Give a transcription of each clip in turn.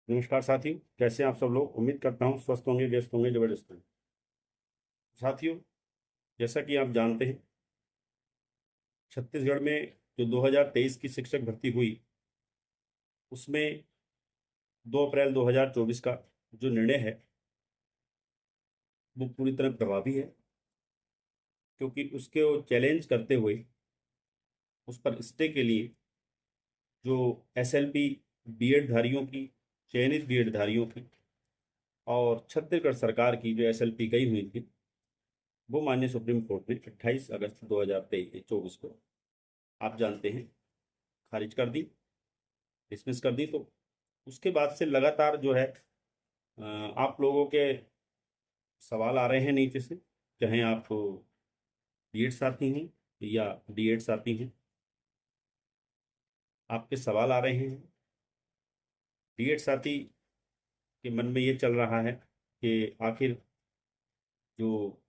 नमस्कार साथियों, कैसे हैं आप सब लोग। उम्मीद करता हूँ स्वस्थ होंगे, व्यस्त होंगे, जबरदस्त होंगे। साथियों, जैसा कि आप जानते हैं, छत्तीसगढ़ में जो 2023 की शिक्षक भर्ती हुई, उसमें 2 अप्रैल 2024 का जो निर्णय है वो पूरी तरह प्रभावी है, क्योंकि उसके वो चैलेंज करते हुए उस पर स्टे के लिए जो एसएलपी बीएड धारियों की, चयनित बीएड धारियों की और छत्तीसगढ़ सरकार की जो एसएलपी गई हुई थी, वो माननीय सुप्रीम कोर्ट ने 28 अगस्त 2024 को, आप जानते हैं, खारिज कर दी, डिसमिस कर दी। तो उसके बाद से लगातार जो है आप लोगों के सवाल आ रहे हैं नीचे से, चाहे आप बीएड साथी हैं या डीएड साथी हैं, आपके सवाल आ रहे हैं। डीएड साथी के मन में ये चल रहा है कि आखिर जो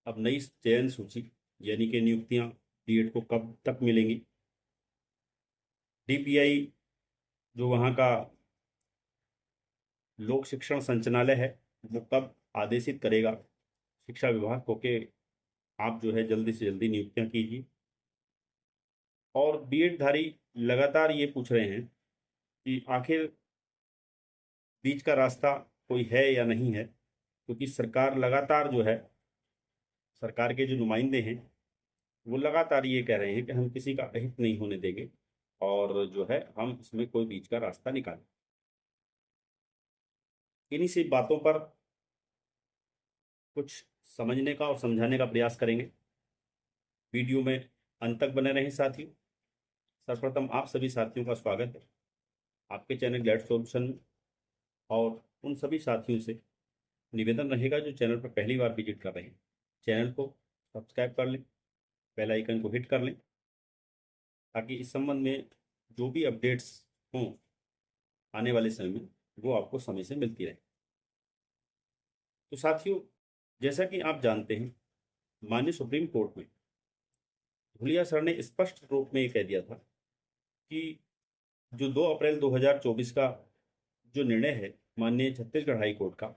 अब नई चयन सूची यानी कि नियुक्तियां डीएड को कब तक मिलेंगी, डीपीआई जो वहाँ का लोक शिक्षण संचालय है वो कब आदेशित करेगा शिक्षा विभाग को कि आप जो है जल्दी से जल्दी नियुक्तियां कीजिए। और बीएड धारी लगातार ये पूछ रहे हैं कि आखिर बीच का रास्ता कोई है या नहीं है, क्योंकि सरकार लगातार जो है, सरकार के जो नुमाइंदे हैं वो लगातार ये कह रहे हैं कि हम किसी का अहित नहीं होने देंगे और जो है हम इसमें कोई बीच का रास्ता निकालें। इन्हीं से बातों पर कुछ समझने का और समझाने का प्रयास करेंगे। वीडियो में अंत तक बने रहें साथियों। सर्वप्रथम आप सभी साथियों का स्वागत है आपके चैनल ग्लैड सॉल्यूशन में, और उन सभी साथियों से निवेदन रहेगा जो चैनल पर पहली बार विजिट कर रहे हैं, चैनल को सब्सक्राइब कर लें, बेल आइकन को हिट कर लें, ताकि इस संबंध में जो भी अपडेट्स हों आने वाले समय में वो आपको समय से मिलती रहे। तो साथियों, जैसा कि आप जानते हैं, माननीय सुप्रीम कोर्ट में धुलिया सर ने स्पष्ट रूप में ये कह दिया था कि जो 2 अप्रैल 2024 का जो निर्णय है माननीय छत्तीसगढ़ हाई कोर्ट का,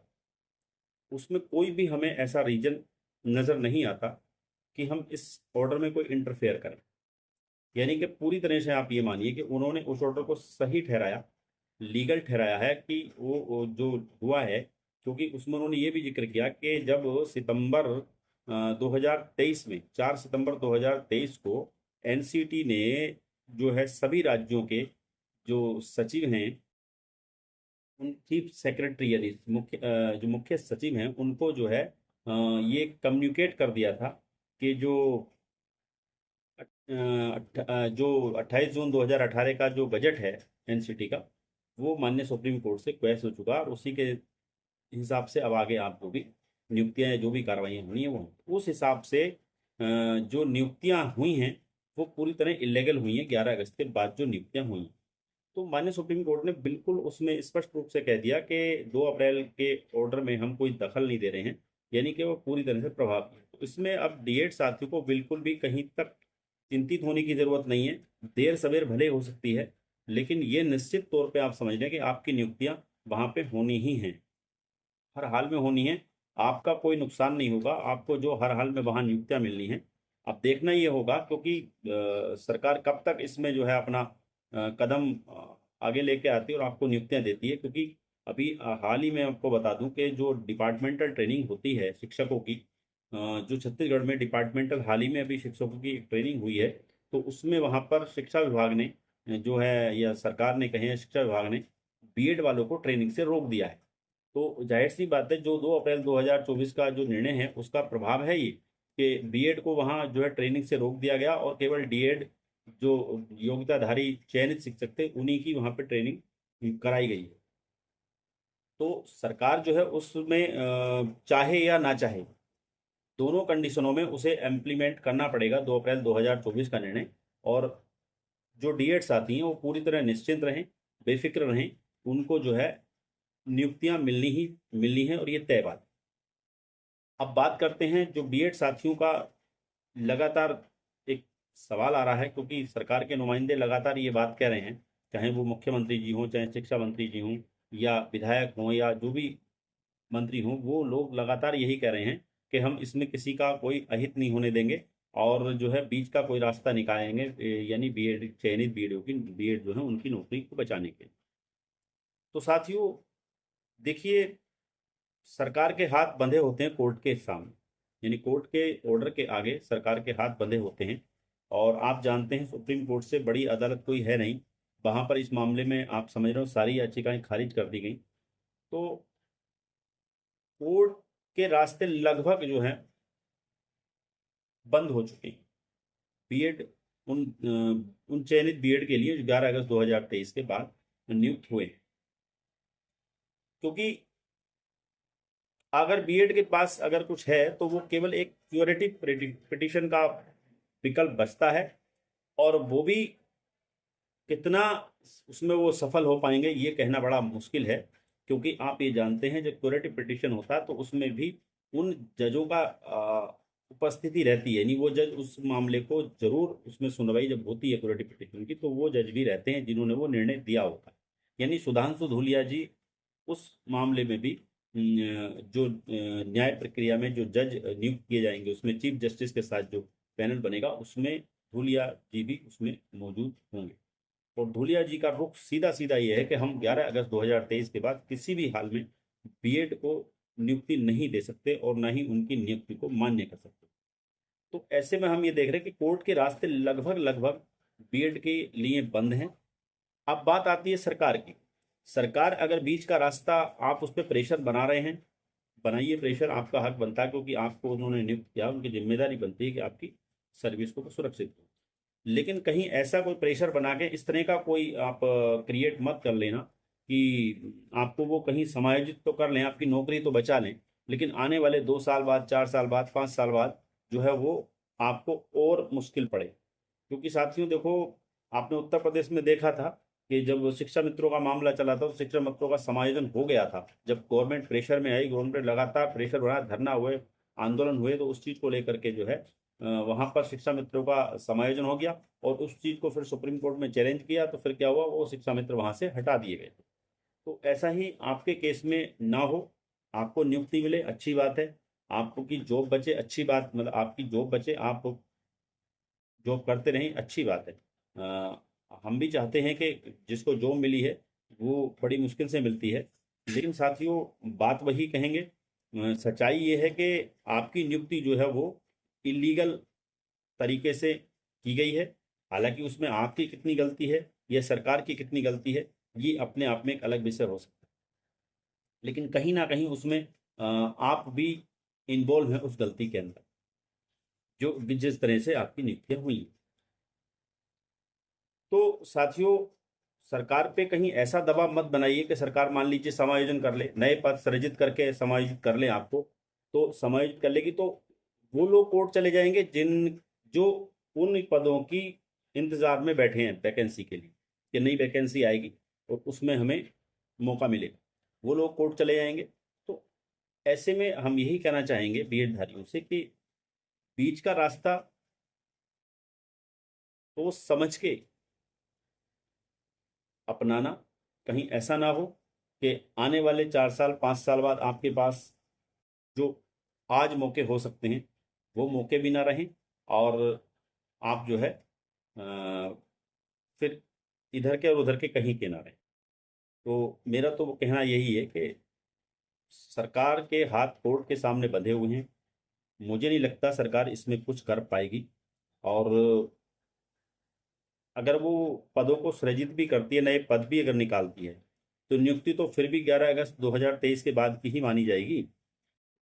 उसमें कोई भी हमें ऐसा रीजन नज़र नहीं आता कि हम इस ऑर्डर में कोई इंटरफेयर करें। यानी कि पूरी तरह से आप ये मानिए कि उन्होंने उस ऑर्डर को सही ठहराया, लीगल ठहराया है कि वो जो हुआ है, क्योंकि उसमें उन्होंने ये भी जिक्र किया कि जब सितंबर 2023 में 4 सितंबर 2023 को एनसीटी ने जो है सभी राज्यों के जो सचिव हैं, उन चीफ सेक्रेटरी यानी जो मुख्य सचिव हैं, उनको जो है ये कम्युनिकेट कर दिया था कि जो 28 जून 2018 का जो बजट है एनसीटी का, वो माननीय सुप्रीम कोर्ट से क्वैश हो चुका, और उसी के हिसाब से अब आगे आप जो भी नियुक्तियां जो भी कार्रवाइयाँ हुई हैं वो उस हिसाब से जो नियुक्तियां हुई हैं वो पूरी तरह इलीगल हुई हैं। 11 अगस्त के बाद जो नियुक्तियां हुई हैं, तो माननीय सुप्रीम कोर्ट ने बिल्कुल उसमें स्पष्ट रूप से कह दिया कि 2 अप्रैल के ऑर्डर में हम कोई दखल नहीं दे रहे हैं, यानी कि वो पूरी तरह से प्रभावी है। तो इसमें अब डीएड साथियों को बिल्कुल भी कहीं तक चिंतित होने की जरूरत नहीं है। देर सवेर भले हो सकती है, लेकिन ये निश्चित तौर पे आप समझ लें कि आपकी नियुक्तियां वहां पे होनी ही हैं, हर हाल में होनी है। आपका कोई नुकसान नहीं होगा, आपको जो हर हाल में वहां नियुक्तियां मिलनी है। अब देखना ये होगा, क्योंकि सरकार कब तक इसमें जो है अपना कदम आगे लेके आती है और आपको नियुक्तियां देती है। क्योंकि अभी हाल ही में आपको बता दूं कि जो डिपार्टमेंटल ट्रेनिंग होती है शिक्षकों की, जो छत्तीसगढ़ में डिपार्टमेंटल हाल ही में अभी शिक्षकों की ट्रेनिंग हुई है, तो उसमें वहाँ पर शिक्षा विभाग ने जो है, या सरकार ने कहे, शिक्षा विभाग ने बीएड वालों को ट्रेनिंग से रोक दिया है। तो जाहिर सी बात है, जो 2 अप्रैल 2024 का जो निर्णय है उसका प्रभाव है ये कि बीएड को वहाँ जो है ट्रेनिंग से रोक दिया गया, और केवल डीएड जो योग्यताधारी चयनित शिक्षक थे उन्हीं की वहाँ पे ट्रेनिंग कराई गई है। तो सरकार जो है उसमें चाहे या ना चाहे, दोनों कंडीशनों में उसे इम्प्लीमेंट करना पड़ेगा 2 अप्रैल 2024 का निर्णय। और जो डीएड साथी हैं वो पूरी तरह निश्चिंत रहें, बेफिक्र रहें, उनको जो है नियुक्तियां मिलनी है, और ये तय बात। अब बात करते हैं जो बीएड साथियों का लगातार एक सवाल आ रहा है, क्योंकि सरकार के नुमाइंदे लगातार ये बात कह रहे हैं, चाहे वो मुख्यमंत्री जी हों, चाहे शिक्षा मंत्री जी हों, या विधायक हों या जो भी मंत्री हों, वो लोग लगातार यही कह रहे हैं कि हम इसमें किसी का कोई अहित नहीं होने देंगे और जो है बीच का कोई रास्ता निकालेंगे, यानी बीएड, चयनित बीएडओ की, बीएड जो है उनकी नौकरी को बचाने के लिए। तो साथियों देखिए, सरकार के हाथ बंधे होते हैं कोर्ट के सामने, यानी कोर्ट के ऑर्डर के आगे सरकार के हाथ बंधे होते हैं। और आप जानते हैं सुप्रीम कोर्ट से बड़ी अदालत कोई है नहीं, वहां पर इस मामले में आप समझ रहे हो सारी याचिकाएं खारिज कर दी गई। तो कोर्ट के रास्ते लगभग जो है बंद हो चुके हैं। बीएड उन चयनित बीएड के लिए जो 11 अगस्त 2023 के बाद नियुक्त हुए, क्योंकि अगर बीएड के पास अगर कुछ है तो वो केवल एक क्यूरेटिव पिटिशन का विकल्प बचता है, और वो भी कितना उसमें वो सफल हो पाएंगे ये कहना बड़ा मुश्किल है। क्योंकि आप ये जानते हैं जब क्यूरेटिव पिटिशन होता है तो उसमें भी उन जजों का उपस्थिति रहती है, यानी वो जज उस मामले को जरूर, उसमें सुनवाई जब होती है क्यूरेटिव पिटिशन की तो वो जज भी रहते हैं जिन्होंने वो निर्णय दिया होता है। यानी सुधांशु धूलिया जी उस मामले में भी जो न्याय प्रक्रिया में जो जज नियुक्त किए जाएंगे उसमें चीफ जस्टिस के साथ जो पैनल बनेगा उसमें धूलिया जी भी उसमें मौजूद होंगे। और धूलिया जी का रुख सीधा सीधा ये है कि हम 11 अगस्त 2023 के बाद किसी भी हाल में बीएड को नियुक्ति नहीं दे सकते और ना ही उनकी नियुक्ति को मान्य कर सकते। तो ऐसे में हम ये देख रहे हैं कि कोर्ट के रास्ते लगभग लगभग बीएड के लिए बंद हैं। अब बात आती है सरकार की। सरकार अगर बीच का रास्ता, आप उस पर प्रेशर बना रहे हैं, बनाइए प्रेशर, आपका हक बनता है, क्योंकि आपको उन्होंने नियुक्त किया, उनकी जिम्मेदारी बनती है कि आपकी सर्विस को सुरक्षित हो। लेकिन कहीं ऐसा कोई प्रेशर बना के इस तरह का कोई आप क्रिएट मत कर लेना कि आपको वो कहीं समायोजित तो कर लें, आपकी नौकरी तो बचा लें, लेकिन आने वाले 2 साल बाद, 4 साल बाद, 5 साल बाद जो है वो आपको और मुश्किल पड़े। क्योंकि साथियों देखो, आपने उत्तर प्रदेश में देखा था कि जब शिक्षा मित्रों का मामला चला था तो शिक्षा मित्रों का समायोजन हो गया था। जब गवर्नमेंट प्रेशर में आई, गवर्नमेंट लगातार प्रेशर बढ़ा, धरना हुए, आंदोलन हुए, तो उस चीज़ को लेकर के जो है वहां पर शिक्षा मित्रों का समायोजन हो गया और उस चीज़ को फिर सुप्रीम कोर्ट में चैलेंज किया, तो फिर क्या हुआ, वो शिक्षा मित्र वहां से हटा दिए गए। तो ऐसा ही आपके केस में ना हो, आपको नियुक्ति मिले अच्छी बात है, आपको की जॉब बचे अच्छी बात, मतलब आपकी जॉब बचे, आप जॉब करते रहें अच्छी बात है। हम भी चाहते हैं कि जिसको जॉब मिली है वो बड़ी मुश्किल से मिलती है, लेकिन साथियों बात वही कहेंगे, सच्चाई ये है कि आपकी नियुक्ति जो है वो इलीगल तरीके से की गई है। हालांकि उसमें आपकी कितनी गलती है या सरकार की कितनी गलती है ये अपने आप में एक अलग विषय हो सकता है, लेकिन कहीं ना कहीं उसमें आप भी इन्वॉल्व हैं उस गलती के अंदर, जो जिस तरह से आपकी नियुक्तियां हुई। तो साथियों सरकार पे कहीं ऐसा दबाव मत बनाइए कि सरकार मान लीजिए समायोजन कर ले, नए पद सृजित करके समायोजित कर ले आपको, तो समायोजित कर लेगी तो वो लोग कोर्ट चले जाएंगे जिन जो उन पदों की इंतजार में बैठे हैं वैकेंसी के लिए, कि नई वैकेंसी आएगी और उसमें हमें मौका मिलेगा, वो लोग कोर्ट चले जाएंगे। तो ऐसे में हम यही कहना चाहेंगे बीएड धारियों से कि बीच का रास्ता तो समझ के अपनाना, कहीं ऐसा ना हो कि आने वाले 4 साल 5 साल बाद आपके पास जो आज मौके हो सकते हैं वो मौके भी ना रहें और आप जो है फिर इधर के और उधर के कहीं के ना रहें। तो मेरा तो कहना यही है कि सरकार के हाथ कोर्ट के सामने बंधे हुए हैं, मुझे नहीं लगता सरकार इसमें कुछ कर पाएगी। और अगर वो पदों को सृजित भी करती है, नए पद भी अगर निकालती है, तो नियुक्ति तो फिर भी 11 अगस्त 2023 के बाद की ही मानी जाएगी।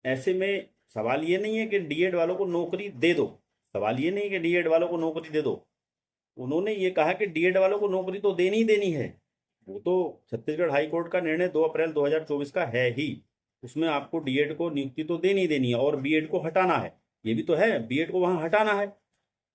ऐसे में सवाल ये नहीं है कि डीएड वालों को नौकरी दे दो, सवाल ये नहीं है कि डीएड वालों को नौकरी दे दो, उन्होंने ये कहा कि डीएड वालों को नौकरी तो देनी ही देनी है। वो तो छत्तीसगढ़ हाई कोर्ट का निर्णय 2 अप्रैल 2024 का है ही, उसमें आपको डीएड को नियुक्ति तो देनी ही देनी है और बीएड को हटाना है, ये भी तो है, बीएड को वहां हटाना है।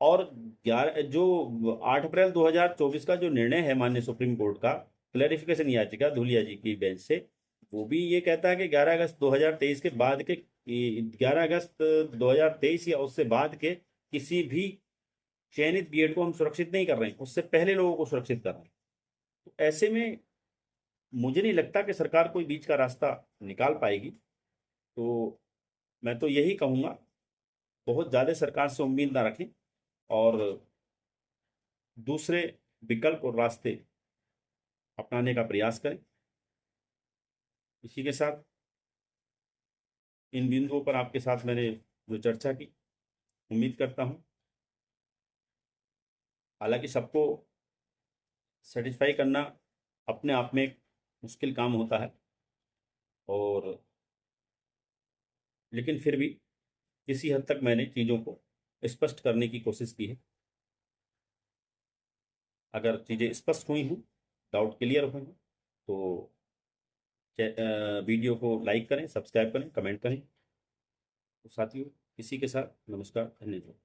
और 11 जो 8 अप्रैल 2024 का जो निर्णय है माननीय सुप्रीम कोर्ट का, क्लैरिफिकेशन याचिका धुलिया जी की बेंच से, वो भी ये कहता है कि 11 अगस्त 2023 के बाद के 11 अगस्त 2023 या उससे बाद के किसी भी चयनित बीएड को हम सुरक्षित नहीं कर रहे हैं, उससे पहले लोगों को सुरक्षित कर रहे हैं। तो ऐसे में मुझे नहीं लगता कि सरकार कोई बीच का रास्ता निकाल पाएगी। तो मैं तो यही कहूँगा, बहुत ज़्यादा सरकार से उम्मीद ना रखें और दूसरे विकल्प और रास्ते अपनाने का प्रयास करें। इसी के साथ इन बिंदुओं पर आपके साथ मैंने जो चर्चा की, उम्मीद करता हूँ, हालांकि सबको सेटिस्फाई करना अपने आप में एक मुश्किल काम होता है, और लेकिन फिर भी किसी हद तक मैंने चीज़ों को स्पष्ट करने की कोशिश की है। अगर चीज़ें स्पष्ट हुई हूँ, डाउट क्लियर हुए हैं, तो वीडियो को लाइक करें, सब्सक्राइब करें, कमेंट करें। तो साथियों, इसी के साथ नमस्कार, धन्यवाद।